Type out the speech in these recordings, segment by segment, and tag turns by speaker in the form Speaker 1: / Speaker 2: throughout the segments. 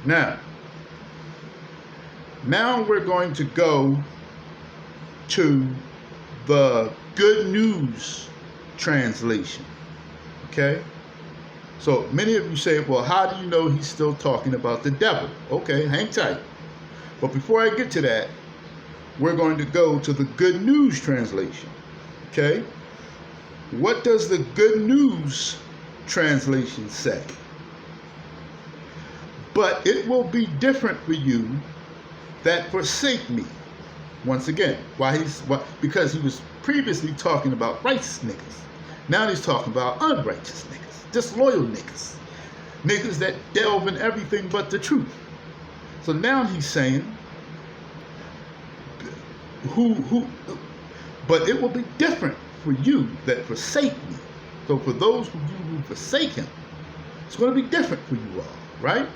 Speaker 1: Now, now we're going to go to the Good News translation. Okay? So many of you say, well, how do you know he's still talking about the devil? Okay, hang tight. But before I get to that, we're going to go to the Good News translation. Okay? What does the Good News translation say? But it will be different for you that forsake me. Once again, because he was previously talking about righteous niggas. Now he's talking about unrighteous niggas, disloyal niggas, niggas that delve in everything but the truth. So now he's saying, but it will be different for you that forsake me. So for those of you who forsake him, it's going to be different for you all, right?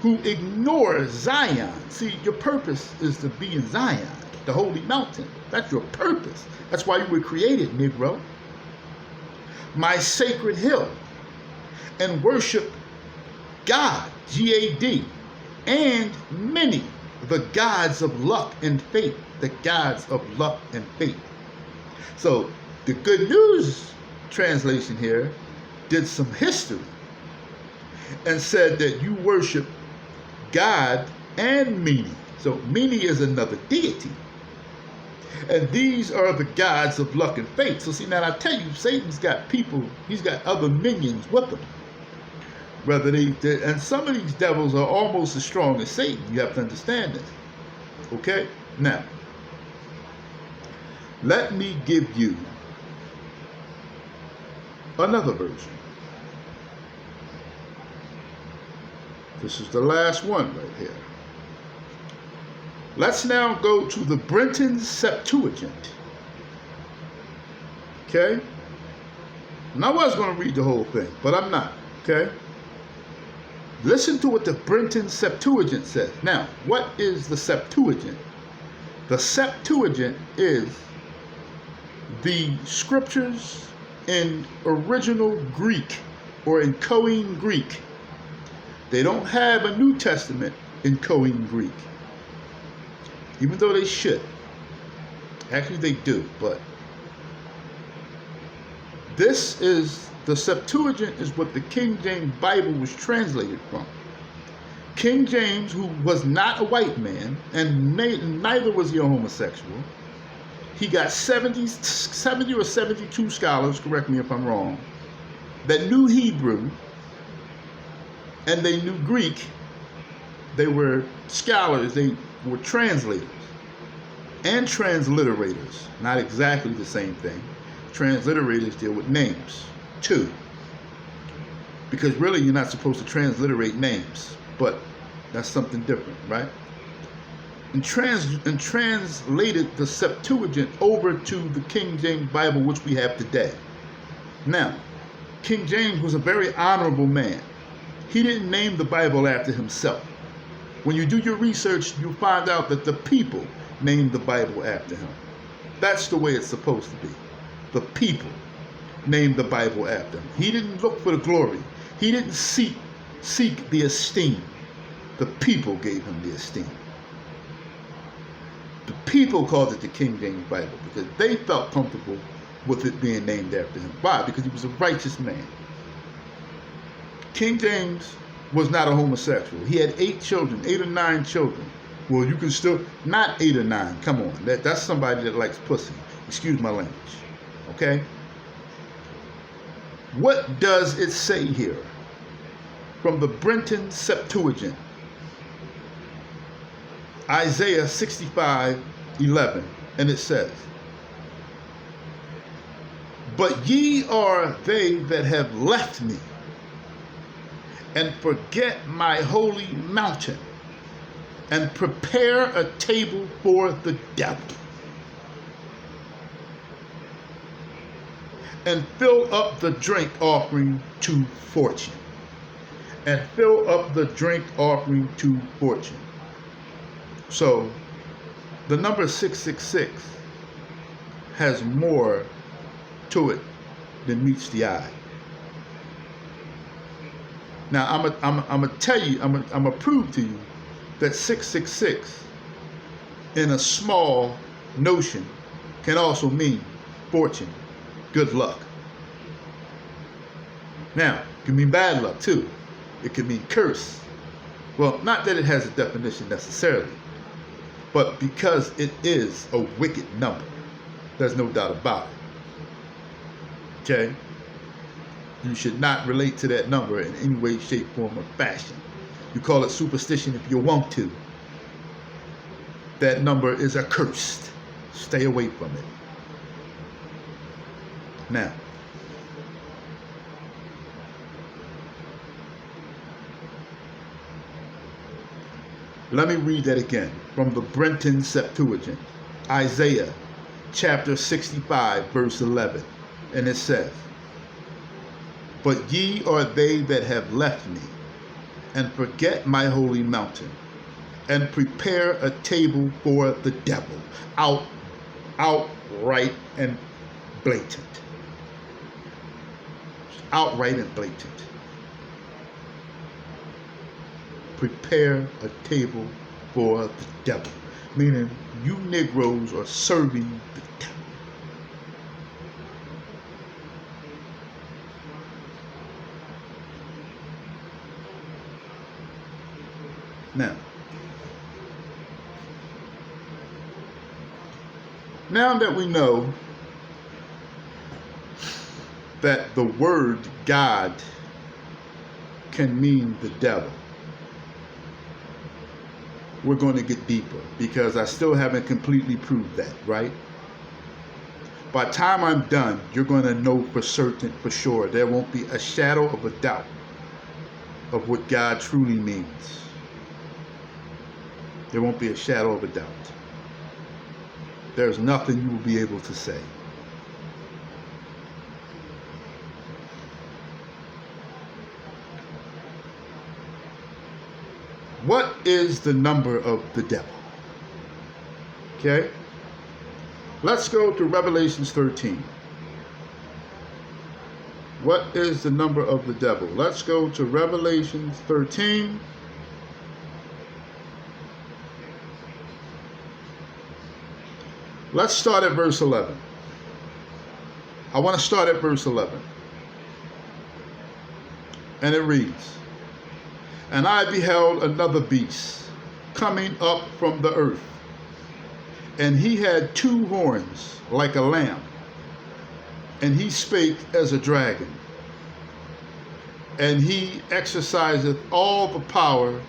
Speaker 1: Who ignore Zion. See, your purpose is to be in Zion, the holy mountain. That's your purpose. That's why you were created, Negro. My sacred hill, and worship God, G-A-D, and many, the gods of luck and fate, the gods of luck and fate. So the Good News translation here did some history and said that you worship God and Mene. So Mene is another deity. And these are the gods of luck and fate. So see, now I tell you, Satan's got people, he's got other minions with him. And some of these devils are almost as strong as Satan. You have to understand this. Okay? Now, let me give you another version. This is the last one right here. Let's now go to the Brenton Septuagint. Okay? And I was going to read the whole thing, but I'm not. Okay? Listen to what the Brenton Septuagint says. Now, what is the Septuagint? The Septuagint is the scriptures in original Greek or in Koine Greek. They don't have a New Testament in Koine Greek, even though they should. Actually, they do, but this is the Septuagint is what the King James Bible was translated from. King James, who was not a white man, and neither was he a homosexual, he got 70 or 72 scholars, correct me if I'm wrong, that knew Hebrew, and they knew Greek. They were scholars, they were translators, and transliterators. Not exactly the same thing. Transliterators deal with names, too. Because really, you're not supposed to transliterate names, but that's something different, right? And translated the Septuagint over to the King James Bible, which we have today. Now, King James was a very honorable man. He didn't name the Bible after himself. When you do your research, you'll find out that the people named the Bible after him. That's the way it's supposed to be. The people named the Bible after him. He didn't look for the glory. He didn't seek the esteem. The people gave him the esteem. The people called it the King James Bible because they felt comfortable with it being named after him. Why? Because he was a righteous man. King James was not a homosexual. He had 8 or 9 children. Well, you can still, not 8 or 9, come on. That's somebody that likes pussy. Excuse my language. Okay? What does it say here? From the Brenton Septuagint. Isaiah 65:11, and it says, "But ye are they that have left me, and forget my holy mountain, and prepare a table for the devil, and fill up the drink offering to fortune." And fill up the drink offering to fortune. So, the number 666 has more to it than meets the eye. Now I'm gonna tell you, I'm gonna prove to you that 666 in a small notion can also mean fortune, good luck. Now, it can mean bad luck too. It can mean curse. Well, not that it has a definition necessarily, but because it is a wicked number, there's no doubt about it. Okay? You should not relate to that number in any way, shape, form, or fashion. You call it superstition if you want to. That number is accursed. Stay away from it. Now, let me read that again from the Brenton Septuagint, Isaiah chapter 65, verse 11. And it says, "But ye are they that have left me, and forget my holy mountain, and prepare a table for the devil." Outright and blatant. Outright and blatant. Prepare a table for the devil. Meaning, you Negroes are serving the devil. Now that we know that the word God can mean the devil, we're going to get deeper because I still haven't completely proved that, right? By the time I'm done, you're going to know for certain, for sure. There won't be a shadow of a doubt of what God truly means. There won't be a shadow of a doubt. There's nothing you will be able to say. What is the number of the devil? Okay? Let's go to Revelations 13. What is the number of the devil? Let's go to Revelations 13. Let's start at verse 11. I want to start at verse 11. And it reads, "And I beheld another beast coming up from the earth, and he had 2 horns like a lamb, and he spake as a dragon, and he exerciseth all the power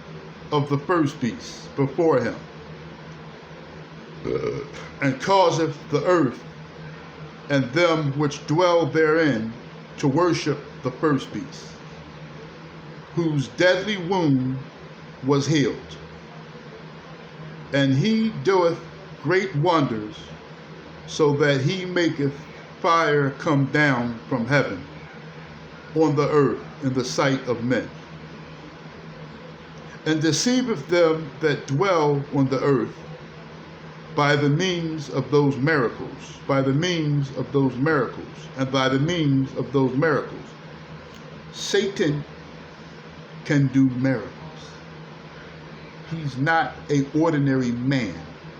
Speaker 1: of the first beast before him, and causeth the earth and them which dwell therein to worship the first beast, whose deadly wound was healed. And he doeth great wonders, so that he maketh fire come down from heaven on the earth in the sight of men, and deceiveth them that dwell on the earth by the means of those miracles, by the means of those miracles, and by the means of those miracles. Satan can do miracles. He's not an ordinary man.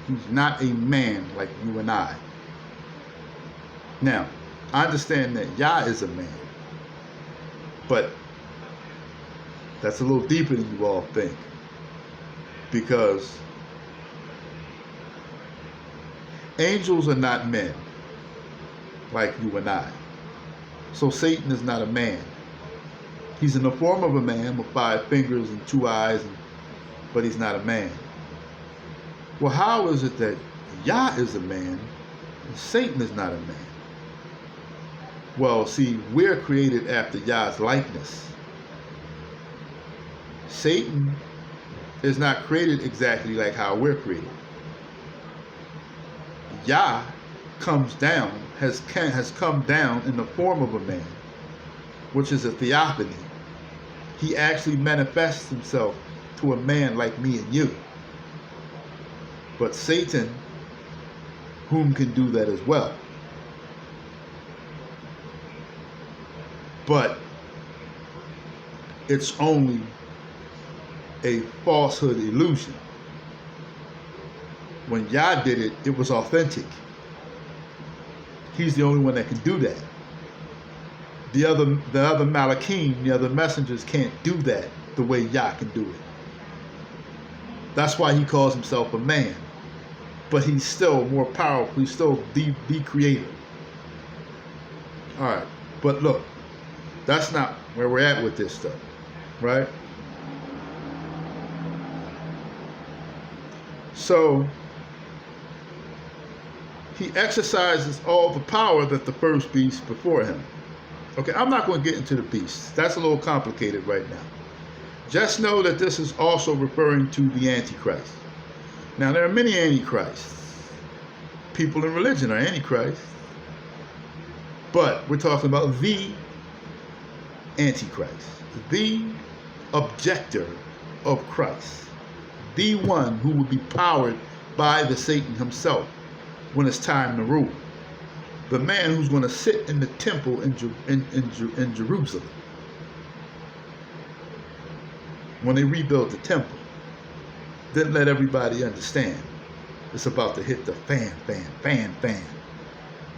Speaker 1: He's not a man like you and I. Now, I understand that Yah is a man, but that's a little deeper than you all think, because angels are not men like you and I. So Satan is not a man. He's in the form of a man with 5 fingers and 2 eyes, but he's not a man. Well, how is it that Yah is a man and Satan is not a man? Well, see, we're created after Yah's likeness. Satan is not created exactly like how we're created. Yah comes down, has come down in the form of a man, which is a theophany. He actually manifests himself to a man like me and you. But Satan, whom can do that as well. But it's only a falsehood illusion. When Yah did it, it was authentic. He's the only one that can do that. The other Malachim, the other messengers can't do that the way Yah can do it. That's why he calls himself a man. But he's still more powerful. He's still the creator. All right. But look, that's not where we're at with this stuff, right? So he exercises all the power that the first beast before him. Okay, I'm not going to get into the beasts. That's a little complicated right now. Just know that this is also referring to the Antichrist. Now, there are many Antichrists. People in religion are Antichrist. But we're talking about the Antichrist, the objector of Christ, the one who will be powered by the Satan himself when it's time to rule. The man who's going to sit in the temple in Jerusalem when they rebuild the temple. Then let everybody understand it's about to hit the fan.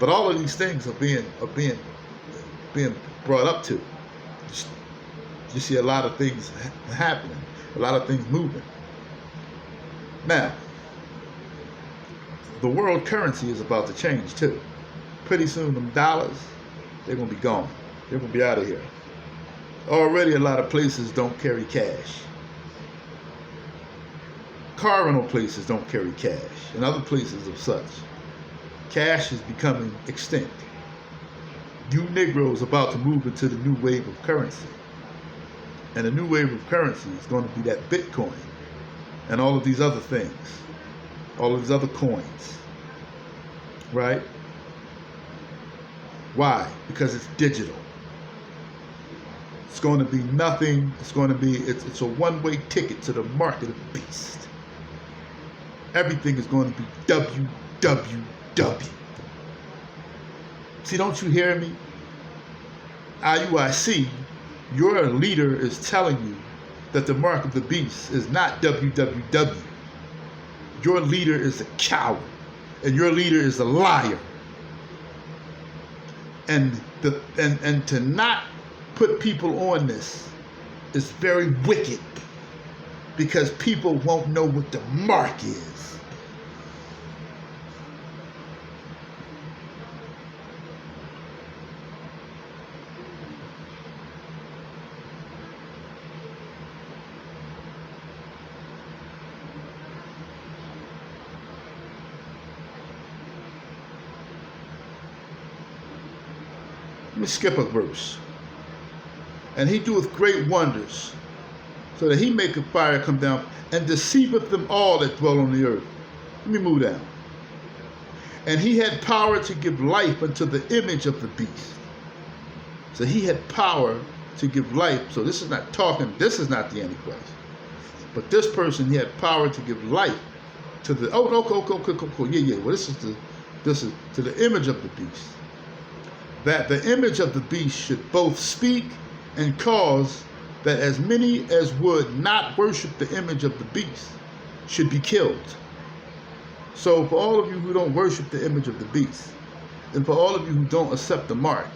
Speaker 1: But all of these things are being brought up to. You see a lot of things happening, a lot of things moving. Now, the world currency is about to change too. Pretty soon, them dollars, they're going to be gone. They're going to be out of here. Already, a lot of places don't carry cash. Car rental places don't carry cash, and other places of such. Cash is becoming extinct. You Negroes about to move into the new wave of currency. And the new wave of currency is going to be that Bitcoin and all of these other things, all of these other coins, right? Why? Because it's digital. It's going to be nothing. It's going to be, it's a one-way ticket to the market of the beast. Everything is going to be www. See, don't you hear me? IUIC, your leader is telling you that the mark of the beast is not www. Your leader is a coward, and your leader is a liar. And to not put people on this is very wicked, because people won't know what the mark is. Let me skip a verse. And he doeth great wonders, so that he maketh fire come down, and deceiveth them all that dwell on the earth. Let me move down. And he had power to give life unto the image of the beast. So he had power to give life. So this is not the Antichrist. But this person, he had power to give life to the, yeah. Well, this is to the image of the beast. That the image of the beast should both speak and cause that as many as would not worship the image of the beast should be killed. So for all of you who don't worship the image of the beast, and for all of you who don't accept the mark,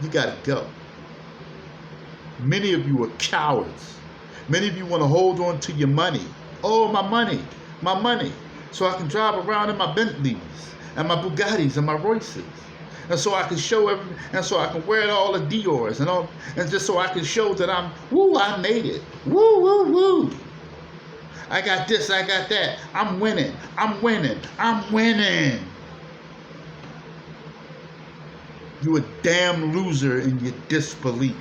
Speaker 1: you gotta go. Many of you are cowards. Many of you want to hold on to your money. Oh, my money. So I can drive around in my Bentleys and my Bugattis and my Royces. And so I can show everything, and so I can wear all the Diors and all, and just so I can show that I made it. Woo. I got this, I got that. I'm winning. You a damn loser in your disbelief.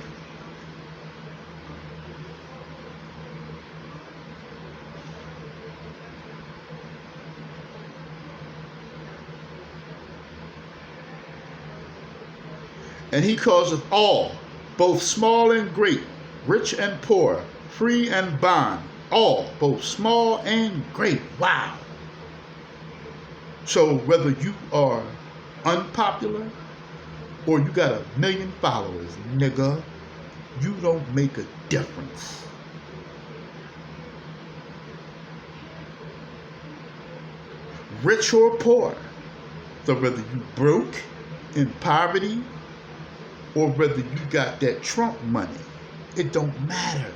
Speaker 1: And he causeth all, both small and great, rich and poor, free and bond, all, both small and great. Wow. So whether you are unpopular or you got 1 million followers, nigga, you don't make a difference. Rich or poor, so whether you broke in poverty or whether you got that Trump money, it don't matter.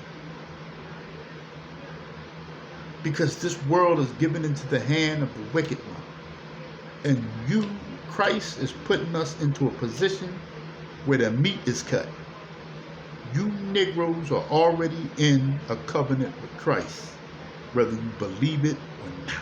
Speaker 1: Because this world is given into the hand of the wicked one. And you, Christ, is putting us into a position where the meat is cut. You Negroes are already in a covenant with Christ, whether you believe it or not.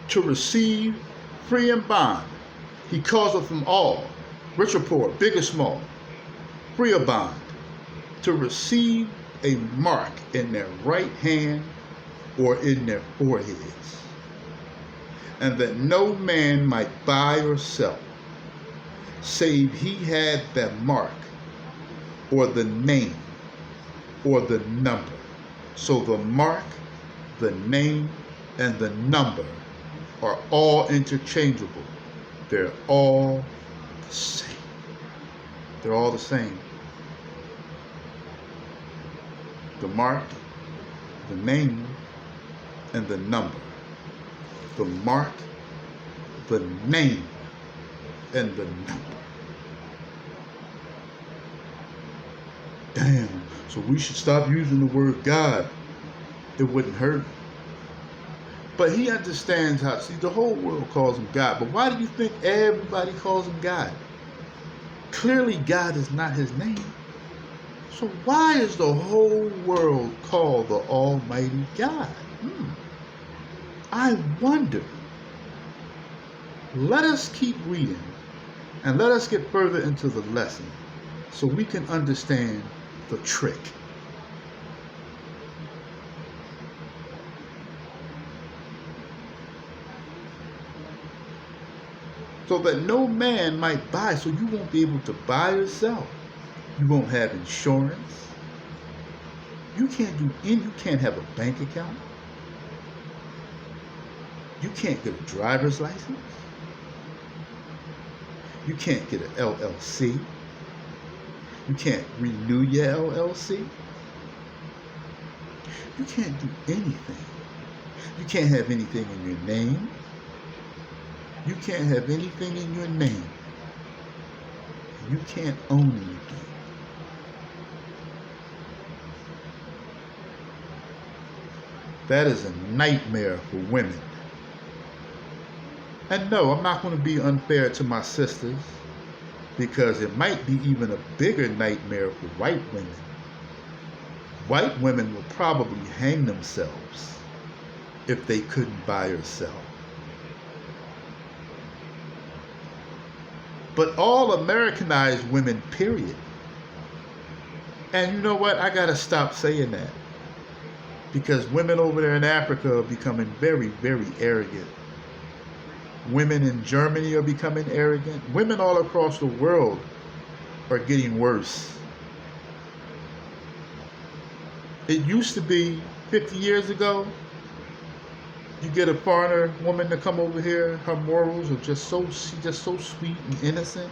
Speaker 1: To receive free and bond, he calls it from all, rich or poor, big or small, free or bond, to receive a mark in their right hand or in their foreheads, and that no man might buy or sell, save he had that mark, or the name, or the number. So the mark, the name, and the number are all interchangeable. They're all the same. They're all the same. The mark, the name, and the number. The mark, the name, and the number. Damn. So we should stop using the word God. It wouldn't hurt. But he understands how, see, the whole world calls him God. But why do you think everybody calls him God? Clearly, God is not his name. So why is the whole world called the Almighty God? I wonder. Let us keep reading and let us get further into the lesson so we can understand the trick. So that no man might buy, so you won't be able to buy or sell. You won't have insurance. You can't have a bank account. You can't get a driver's license. You can't get an LLC. You can't renew your LLC. You can't do anything. You can't have anything in your name. You can't have anything in your name. You can't own anything. That is a nightmare for women. And no, I'm not going to be unfair to my sisters, because it might be even a bigger nightmare for white women. White women will probably hang themselves if they couldn't buy or sell. But all Americanized women, period. And you know what? I gotta stop saying that. Because women over there in Africa are becoming very, very arrogant. Women in Germany are becoming arrogant. Women all across the world are getting worse. It used to be 50 years ago, you get a foreigner woman to come over here, her morals are just so sweet and innocent.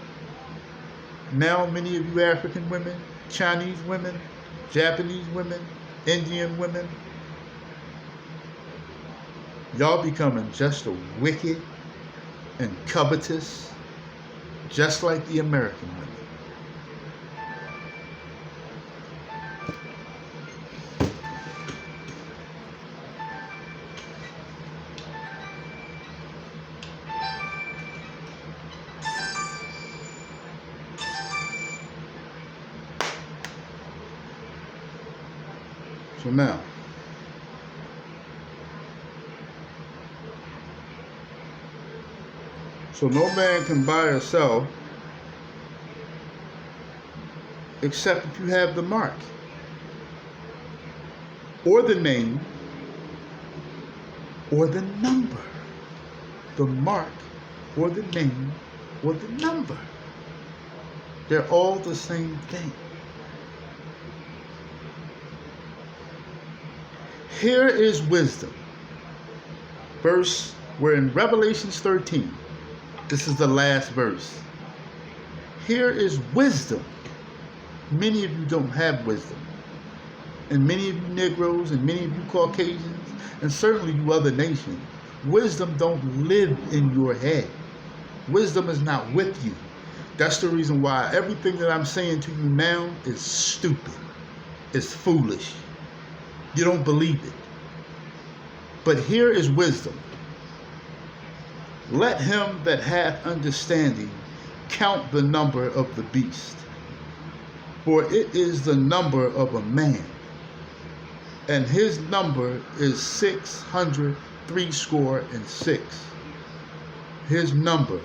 Speaker 1: Now many of you African women, Chinese women, Japanese women, Indian women, y'all becoming just as wicked and covetous, just like the American women. So now, no man can buy or sell except if you have the mark or the name or the number. The mark or the name or the number. They're all the same thing. Here is wisdom. Verse, we're in Revelations 13. This is the last verse. Here is wisdom. Many of you don't have wisdom. And many of you Negroes and many of you Caucasians and certainly you other nations, wisdom don't live in your head. Wisdom is not with you. That's the reason why everything that I'm saying to you now is stupid. It's foolish. You don't believe it. But here is wisdom. Let him that hath understanding count the number of the beast, for it is the number of a man, and his number is 666. His number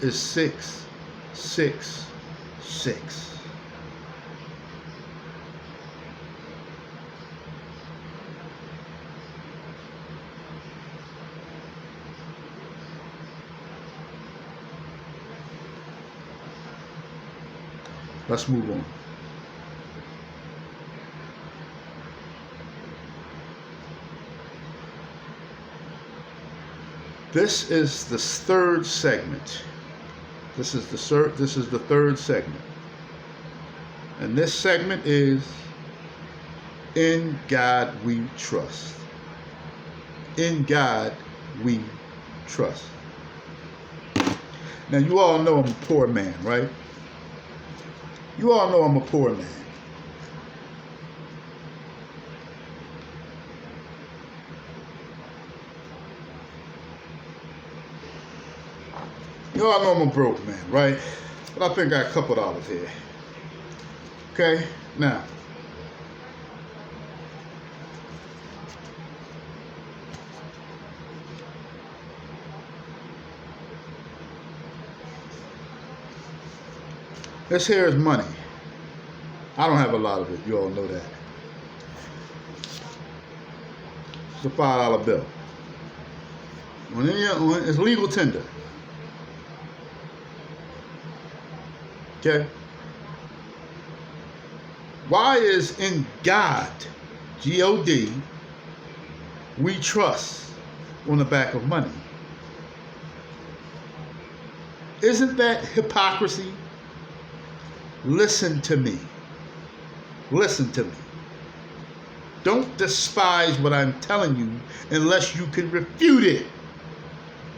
Speaker 1: is 666. Let's move on. This is the third segment. This is the third segment. And this segment is In God We Trust. In God We Trust. Now you all know I'm a poor man, right? You all know I'm a poor man. You all know I'm a broke man, right? But I think I got a couple dollars here. Okay, now. This here is money. I don't have a lot of it. You all know that. It's a $5 bill. It's legal tender. Okay? Why is in God, G-O-D, we trust on the back of money? Isn't that hypocrisy? Listen to me. Listen to me. Don't despise what I'm telling you unless you can refute it.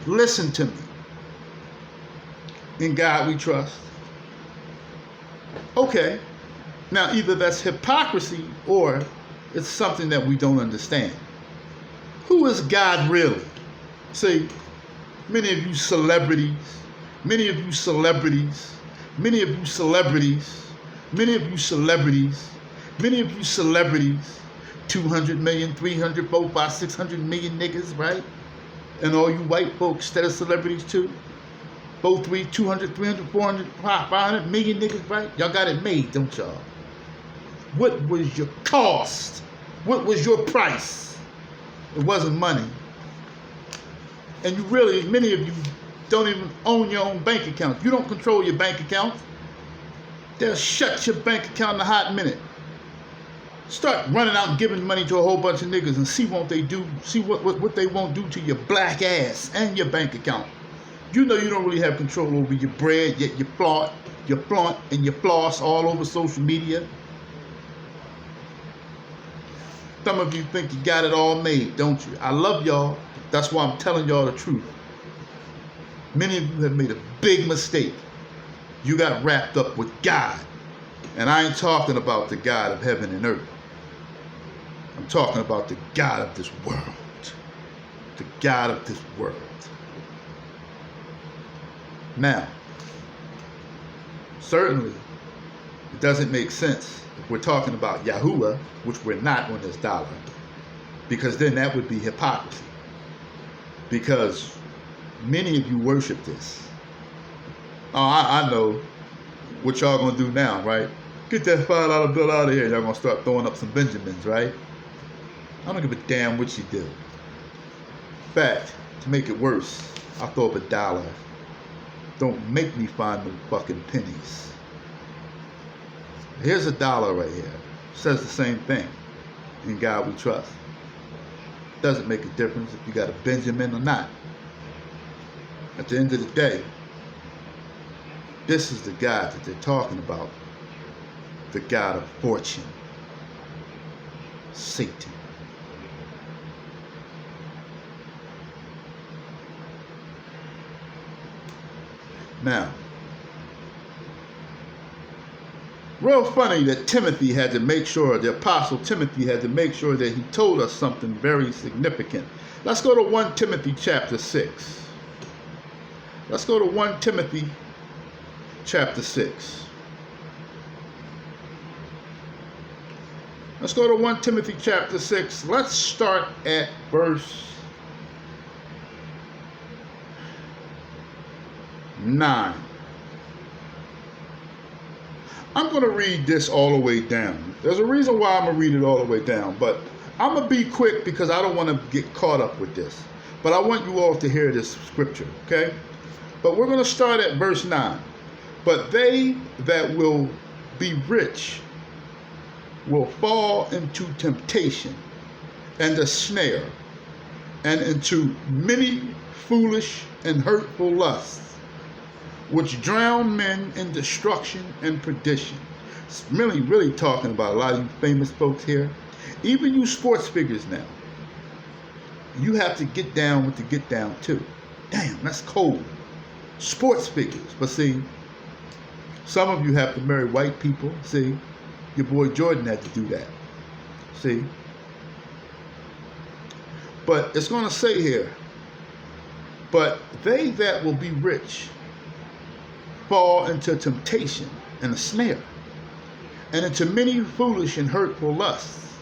Speaker 1: Listen to me. In God we trust. Okay. Now either that's hypocrisy or it's something that we don't understand. Who is God really? See, many of you celebrities, many of you celebrities, many of you celebrities, many of you celebrities, many of you celebrities, 200 million, 300, 400, 500, 600 million niggas, right? And all you white folks that are celebrities too. Both 200, 300, 400, 500 million niggas, right? Y'all got it made, don't y'all? What was your cost? What was your price? It wasn't money. And you really, many of you don't even own your own bank account. You don't control your bank account. They'll shut your bank account in a hot minute. Start running out and giving money to a whole bunch of niggas and see what they won't do to your black ass and your bank account. You know you don't really have control over your bread, yet you flaunt, and you floss all over social media. Some of you think you got it all made, don't you? I love y'all. That's why I'm telling y'all the truth. Many of you have made a big mistake. You got wrapped up with God. And I ain't talking about the God of heaven and earth. I'm talking about the God of this world. The God of this world. Now, certainly, it doesn't make sense if we're talking about Yahuwah, which we're not on this dollar, because then that would be hypocrisy. Because many of you worship this. Oh, I know what y'all gonna do now, right? Get that $5 bill out of here. Y'all gonna start throwing up some Benjamins, right? I don't give a damn what you do. In fact, to make it worse, I'll throw up $1. Don't make me find them fucking pennies. Here's $1 right here. It says the same thing. In God we trust. Doesn't make a difference if you got a Benjamin or not. At the end of the day, this is the God that they're talking about. The God of fortune. Satan. Now, real funny that Timothy had to make sure, the Apostle Timothy had to make sure that he told us something very significant. Let's go to 1 Timothy chapter 6. Let's go to 1 Timothy chapter 6. Let's go to 1 Timothy chapter 6. Let's start at verse 9. I'm going to read this all the way down. There's a reason why I'm going to read it all the way down, but I'm going to be quick because I don't want to get caught up with this. But I want you all to hear this scripture, okay? But we're going to start at verse 9. But they that will be rich will fall into temptation and a snare, and into many foolish and hurtful lusts, which drown men in destruction and perdition. It's really talking about a lot of you famous folks here. Even you sports figures now. You have to get down with the get down too. Damn, that's cold. Sports figures. But see, some of you have to marry white people. See, your boy Jordan had to do that. See? But it's going to say here, but they that will be rich fall into temptation and a snare, and into many foolish and hurtful lusts,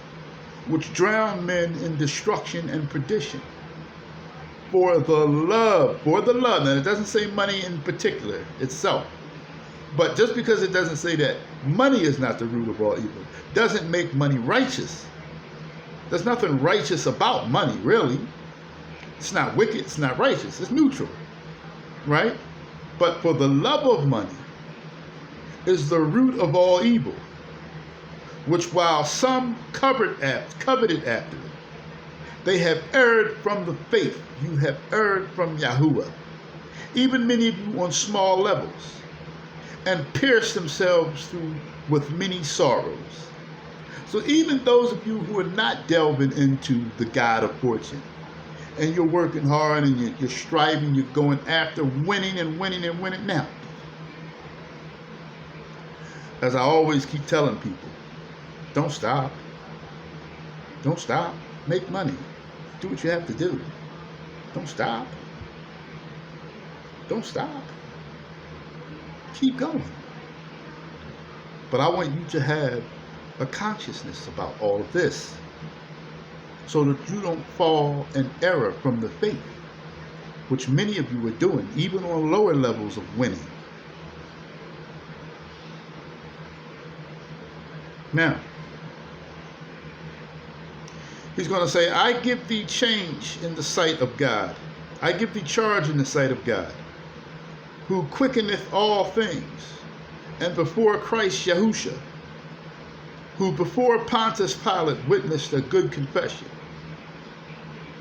Speaker 1: which drown men in destruction and perdition. For the love, now it doesn't say money in particular itself, but just because it doesn't say that money is not the root of all evil, doesn't make money righteous. There's nothing righteous about money, really. It's not wicked, it's not righteous, it's neutral, right? But for the love of money is the root of all evil, which while some coveted after it, they have erred from the faith. You have erred from Yahuwah, even many of you on small levels, and pierced themselves through with many sorrows. So even those of you who are not delving into the God of fortune, and you're working hard and you're striving, you're going after winning and winning and winning. Now, as I always keep telling people, don't stop. Don't stop. Make money. Do what you have to do. Don't stop. Don't stop. Keep going. But I want you to have a consciousness about all of this, so that you don't fall in error from the faith, which many of you are doing, even on lower levels of winning. Now, he's going to say, I give thee change in the sight of God. I give thee charge in the sight of God, who quickeneth all things, and before Christ Yahusha, who before Pontius Pilate witnessed a good confession,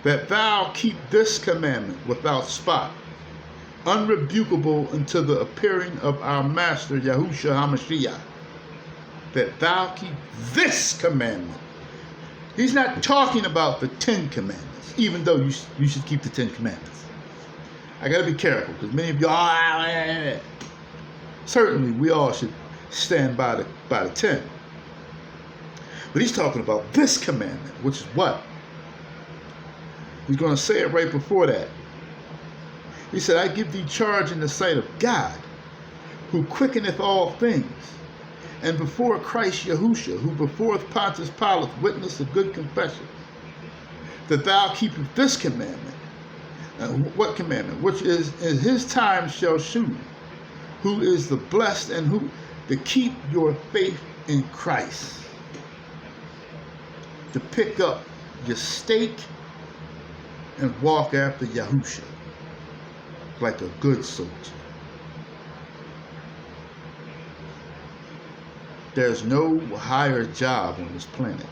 Speaker 1: that thou keep this commandment without spot, unrebukable until the appearing of our Master Yahushua HaMashiach, that thou keep this commandment. He's not talking about the 10 commandments, even though you should keep the 10 commandments. I got to be careful, because many of you certainly we all should stand by the 10. But he's talking about this commandment, which is what? He's going to say it right before that. He said, I give thee charge in the sight of God, who quickeneth all things, and before Christ Yahusha, who before Pontius Pilate witnessed a good confession, that thou keepest this commandment. What commandment? Which is, in his time shall shew, who is the blessed, and who to keep your faith in Christ. To pick up your stake and walk after Yahusha like a good soldier. There's no higher job on this planet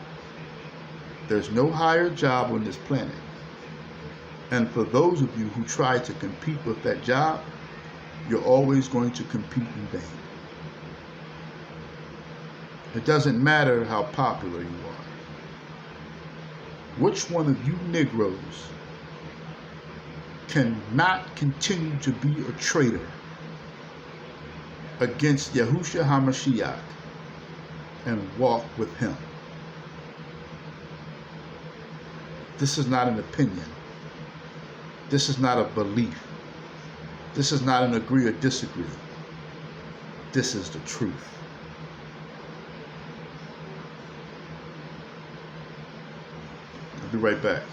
Speaker 1: There's no higher job on this planet. And for those of you who try to compete with that job, you're always going to compete in vain. It doesn't matter how popular you are. Which one of you Negroes cannot continue to be a traitor against Yahushua HaMashiach and walk with him? This is not an opinion. This is not a belief. This is not an agree or disagree. This is the truth. I'll be right back.